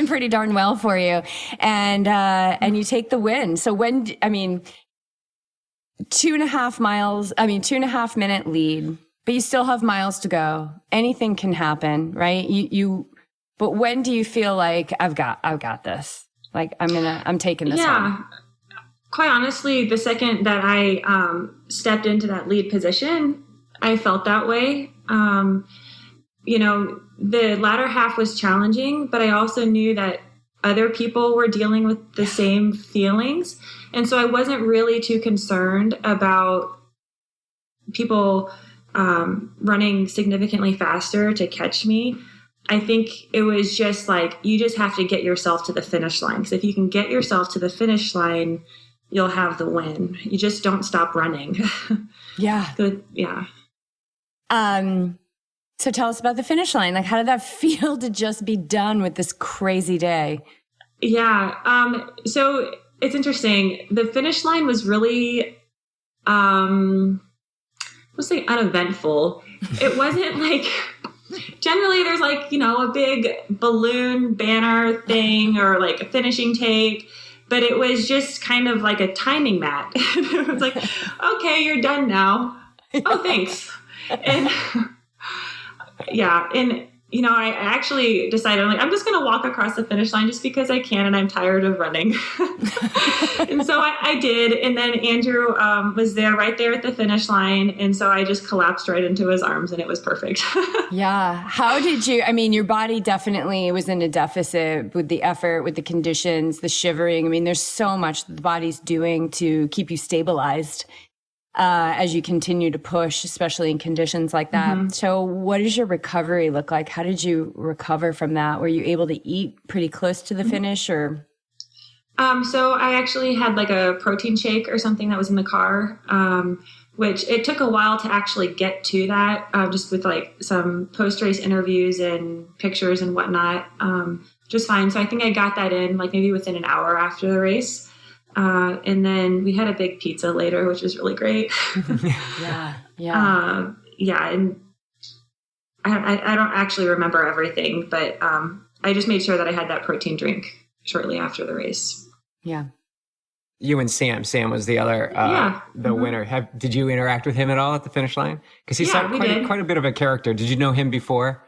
Speaker 2: pretty darn well for you, and you take the win. So 2.5 miles. 2.5 minute lead. But you still have miles to go. Anything can happen, right? But when do you feel like I've got this? Like I'm taking this on.
Speaker 1: Quite honestly, the second that I stepped into that lead position, I felt that way. The latter half was challenging, but I also knew that other people were dealing with the same feelings. And so I wasn't really too concerned about people running significantly faster to catch me. I think it was just like, you just have to get yourself to the finish line. Because if you can get yourself to the finish line, you'll have the win. You just don't stop running.
Speaker 2: Yeah.
Speaker 1: Good. Yeah.
Speaker 2: So tell us about the finish line. Like, how did that feel to just be done with this crazy day?
Speaker 1: Yeah. So it's interesting. The finish line was really, let's say uneventful. It wasn't like, generally there's like, a big balloon banner thing or like a finishing tape, but it was just kind of like a timing mat. It was like, okay, you're done now. Oh, thanks. And yeah. And I actually decided, I'm just going to walk across the finish line just because I can and I'm tired of running. And so I did. And then Andrew was there right there at the finish line. And so I just collapsed right into his arms and it was perfect.
Speaker 2: Yeah. How did you, your body definitely was in a deficit with the effort, with the conditions, the shivering. There's so much the body's doing to keep you stabilized as you continue to push, especially in conditions like that. Mm-hmm. So what does your recovery look like? How did you recover from that? Were you able to eat pretty close to the finish or?
Speaker 1: So I actually had like a protein shake or something that was in the car, which it took a while to actually get to that, just with like some post-race interviews and pictures and whatnot, just fine. So I think I got that in like maybe within an hour after the race. And then we had a big pizza later, which was really great.
Speaker 2: Yeah.
Speaker 1: And I don't actually remember everything, but I just made sure that I had that protein drink shortly after the race.
Speaker 2: Yeah.
Speaker 3: You and Sam. Sam was the other, the winner. Did you interact with him at all at the finish line? Because he's quite a bit of a character. Did you know him before?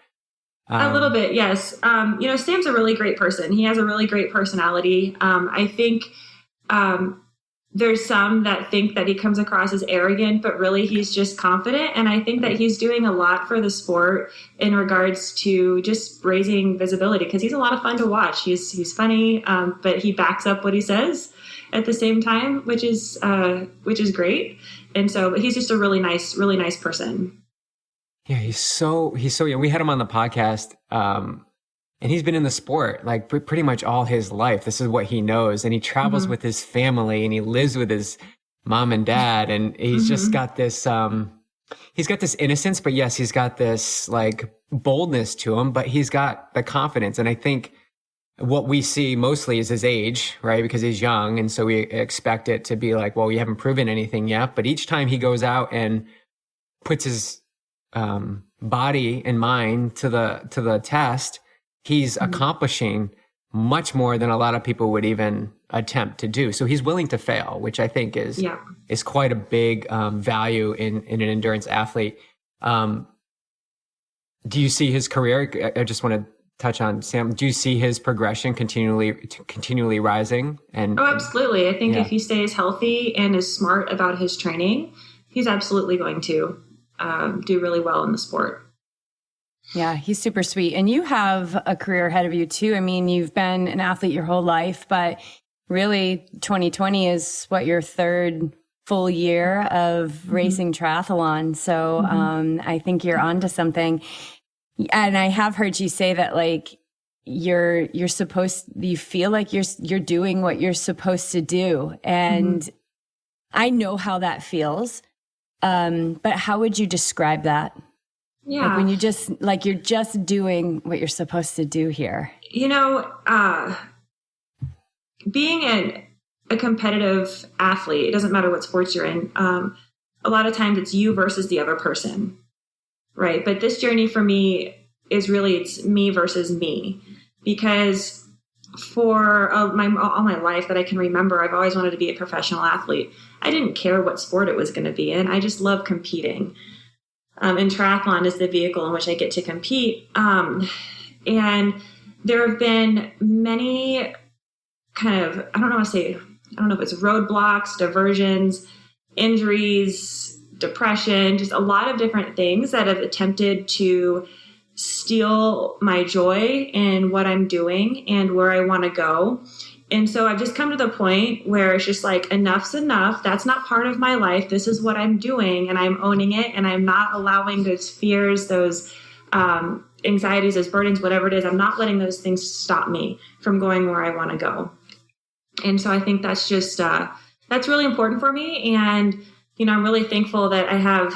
Speaker 1: A little bit, yes. Sam's a really great person. He has a really great personality. I think there's some that think that he comes across as arrogant, but really he's just confident. And I think that he's doing a lot for the sport in regards to just raising visibility because he's a lot of fun to watch. He's funny, but he backs up what he says at the same time, which is great. And so, but he's just a really nice person.
Speaker 3: Yeah, he's so young. We had him on the podcast, and he's been in the sport like pretty much all his life. This is what he knows, and he travels with his family, and he lives with his mom and dad, and he's just got this. He's got this innocence, but yes, he's got this like boldness to him. But he's got the confidence, and I think what we see mostly is his age, right? Because he's young, and so we expect it to be like, well, we haven't proven anything yet. But each time he goes out and puts his body and mind to the test, he's accomplishing much more than a lot of people would even attempt to do. So he's willing to fail, which I think is quite a big value in an endurance athlete. Do you see his career? I just want to touch on Sam. Do you see his progression continually rising? And
Speaker 1: absolutely. I think if he stays healthy and is smart about his training, he's absolutely going to do really well in the sport.
Speaker 2: Yeah, he's super sweet. And you have a career ahead of you too. You've been an athlete your whole life, but really 2020 is your third full year of racing triathlon. So I think you're onto something. And I have heard you say that like you feel like you're doing what you're supposed to do. And I know how that feels. But how would you describe that?
Speaker 1: Yeah.
Speaker 2: Like when you're just doing what you're supposed to do here.
Speaker 1: Being a competitive athlete, it doesn't matter what sports you're in. A lot of times it's you versus the other person, right? But this journey for me is really, it's me versus me, because for all my life that I can remember, I've always wanted to be a professional athlete. I didn't care what sport it was going to be in. I just love competing. And triathlon is the vehicle in which I get to compete. And there have been many kind of, I don't know if it's roadblocks, diversions, injuries, depression, just a lot of different things that have attempted to steal my joy in what I'm doing and where I want to go. And so I've just come to the point where it's just like, enough's enough. That's not part of my life. This is what I'm doing, and I'm owning it, and I'm not allowing those fears, those anxieties, those burdens, whatever it is. I'm not letting those things stop me from going where I want to go. And so I think that's just, that's really important for me. And, I'm really thankful that I have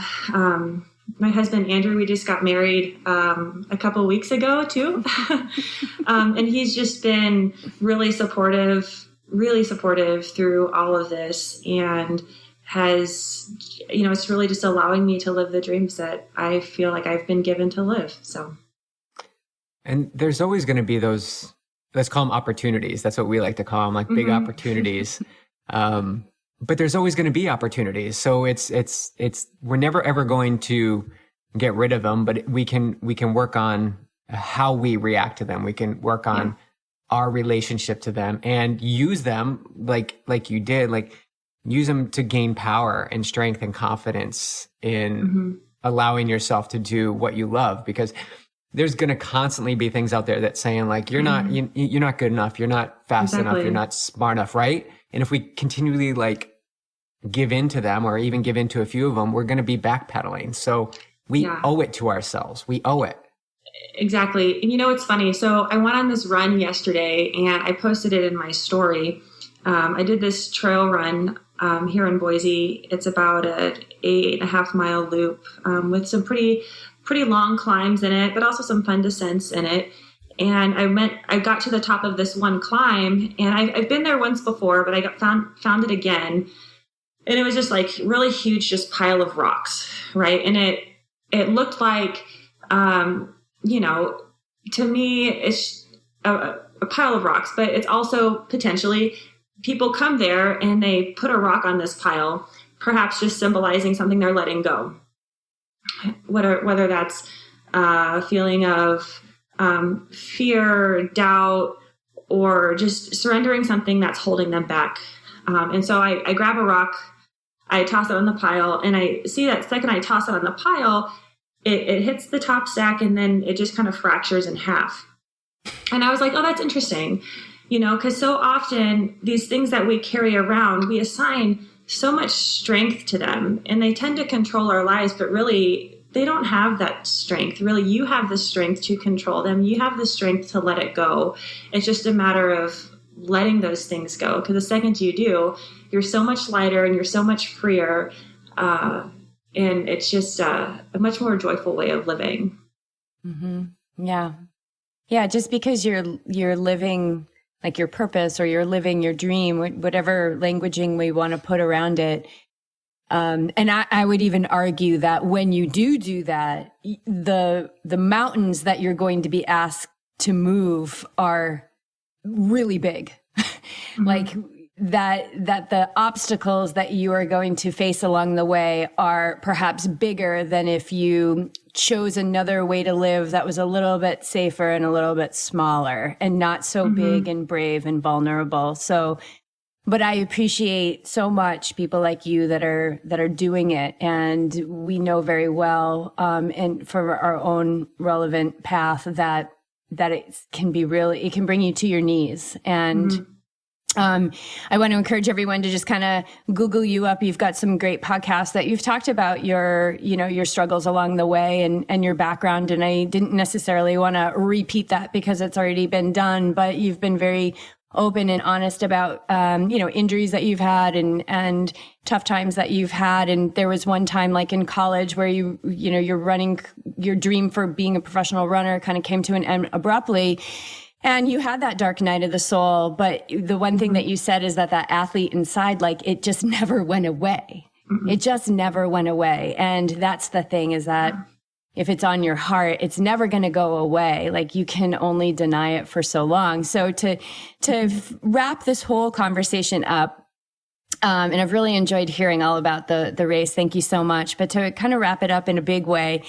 Speaker 1: my husband, Andrew. We just got married a couple of weeks ago, too. And he's just been really supportive through all of this, and has, it's really just allowing me to live the dreams that I feel like I've been given to live. So. And
Speaker 3: there's always going to be those, let's call them opportunities. That's what we like to call them, like big opportunities. But there's always going to be opportunities. So it's we're never ever going to get rid of them, but we can work on how we react to them. We can work on our relationship to them and use them like you did, like use them to gain power and strength and confidence in allowing yourself to do what you love, because there's going to constantly be things out there that saying like, you're not good enough. You're not fast enough. You're not smart enough. Right. And if we continually like give into them or even give into a few of them, we're going to be backpedaling. So we owe it to ourselves. We owe it.
Speaker 1: Exactly. And it's funny. So I went on this run yesterday and I posted it in my story. I did this trail run here in Boise. It's about an 8.5 mile loop with some pretty long climbs in it, but also some fun descents in it. And I got to the top of this one climb, and I've been there once before, but I found it again. And it was just like really huge, just pile of rocks. Right. And it looked like, to me, it's a pile of rocks, but it's also potentially people come there and they put a rock on this pile, perhaps just symbolizing something they're letting go. Whether that's a feeling of fear, doubt, or just surrendering something that's holding them back. And so I grab a rock, I toss it on the pile, and I see that second I toss it on the pile, it hits the top stack and then it just kind of fractures in half. And I was like, oh, that's interesting, because so often these things that we carry around, we assign so much strength to them and they tend to control our lives, but really they don't have that strength. Really, you have the strength to control them. You have the strength to let it go. It's just a matter of letting those things go. Because the second you do, you're so much lighter and you're so much freer. And it's just a much more joyful way of living.
Speaker 2: Mm-hmm. Yeah. Yeah. Just because you're living like your purpose or you're living your dream, whatever languaging we want to put around it. And I would even argue that when you do that, the mountains that you're going to be asked to move are really big. Like that the obstacles that you are going to face along the way are perhaps bigger than if you chose another way to live that was a little bit safer and a little bit smaller and not so big and brave and vulnerable. So, but I appreciate so much people like you that are doing it. And we know very well, and for our own relevant path that it can bring you to your knees. And I want to encourage everyone to just kind of Google you up. You've got some great podcasts that you've talked about your struggles along the way and your background. And I didn't necessarily want to repeat that because it's already been done, but you've been very open and honest about, injuries that you've had and tough times that you've had. And there was one time like in college where you're running, your dream for being a professional runner kind of came to an end abruptly. And you had that dark night of the soul, but the one thing that you said is that athlete inside, like it just never went away. It just never went away. And that's the thing, is that if it's on your heart, it's never going to go away. Like you can only deny it for so long. So to wrap this whole conversation up, and I've really enjoyed hearing all about the race. Thank you so much. But to kind of wrap it up in a big way,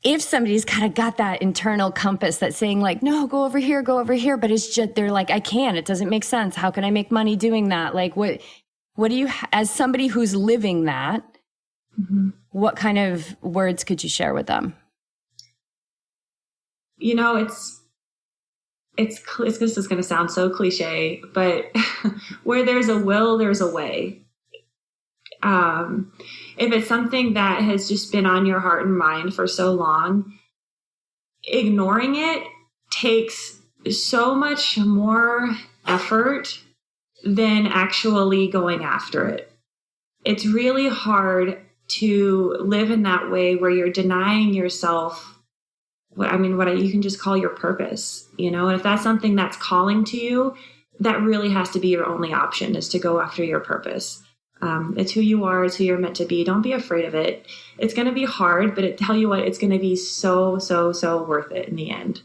Speaker 2: if somebody's kind of got that internal compass that's saying like, no, go over here, but it's just, they're like, I can't, it doesn't make sense. How can I make money doing that? Like what do you, as somebody who's living that, what kind of words could you share with them?
Speaker 1: This is going to sound so cliche, but where there's a will, there's a way. If it's something that has just been on your heart and mind for so long, ignoring it takes so much more effort than actually going after it. It's really hard to live in that way where you're denying yourself what you can just call your purpose, and if that's something that's calling to you, that really has to be your only option, is to go after your purpose. It's who you are. It's who you're meant to be. Don't be afraid of it. It's going to be hard, but tell you what, it's going to be so, so, so worth it in the end.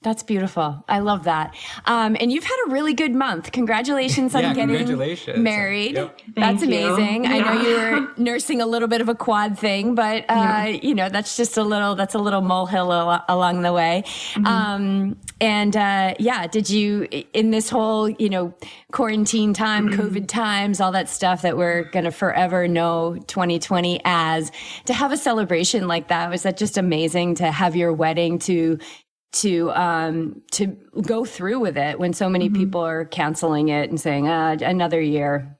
Speaker 2: That's beautiful. I love that. And you've had a really good month. Congratulations on getting married.
Speaker 3: Yep.
Speaker 2: That's amazing.
Speaker 1: Yeah.
Speaker 2: I know you were nursing a little bit of a quad thing, but that's just a little molehill along the way. Did you, in this whole, quarantine time, COVID times, all that stuff that we're going to forever know 2020 as, to have a celebration like that, was that just amazing to have your wedding to go through with it when so many people are canceling it and saying, another year?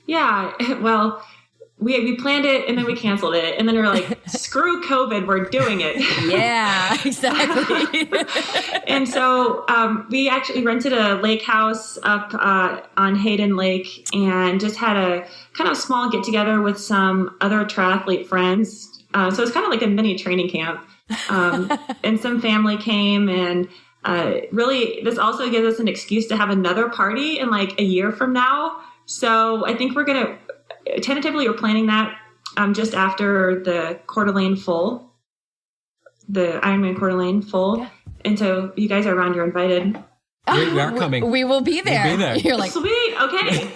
Speaker 1: Yeah. Well, we planned it and then we canceled it. And then we were like, screw COVID, we're doing it.
Speaker 2: Yeah, exactly.
Speaker 1: And so we actually rented a lake house up on Hayden Lake and just had a kind of small get together with some other triathlete friends. So it's kind of like a mini training camp. And some family came, and really this also gives us an excuse to have another party in like a year from now. So I think we're we're planning that just after the Coeur d'Alene full, the Ironman Coeur d'Alene full. Yeah. And so you guys are around, you're invited.
Speaker 3: We are coming.
Speaker 2: We will be there.
Speaker 3: We'll be there.
Speaker 2: You're like,
Speaker 1: sweet. Okay.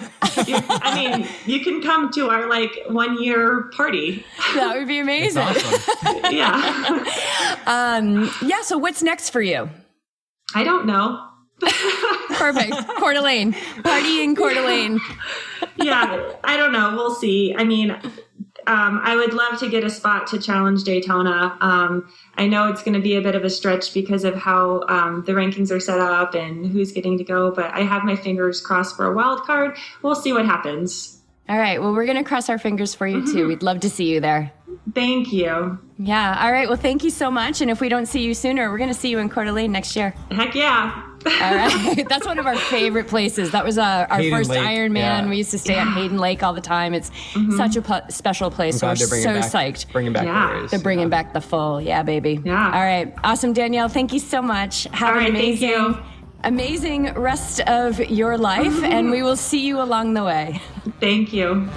Speaker 1: You can come to our 1 year party.
Speaker 2: That would be amazing.
Speaker 3: That's awesome.
Speaker 1: Yeah.
Speaker 2: So what's next for you?
Speaker 1: I don't know.
Speaker 2: Perfect. Coeur d'Alene. Party in Coeur d'Alene.
Speaker 1: Yeah. I don't know. We'll see. I would love to get a spot to challenge Daytona. I know it's going to be a bit of a stretch because of how the rankings are set up and who's getting to go, but I have my fingers crossed for a wild card. We'll see what happens.
Speaker 2: All right. Well, we're going to cross our fingers for you too. We'd love to see you there.
Speaker 1: Thank you.
Speaker 2: Yeah. All right. Well, thank you so much. And if we don't see you sooner, we're going to see you in Coeur d'Alene next year.
Speaker 1: Heck yeah.
Speaker 2: All right. That's one of our favorite places. That was our first
Speaker 3: Lake.
Speaker 2: Ironman.
Speaker 3: Yeah.
Speaker 2: We used to stay at Hayden Lake all the time. It's such a special place. So we're so psyched.
Speaker 3: Bringing back memories.
Speaker 2: They're bringing back the full. Yeah, baby.
Speaker 1: Yeah.
Speaker 2: All right. Awesome, Danielle. Thank you so much. Have an amazing rest of your life, and we will see you along the way.
Speaker 1: Thank you.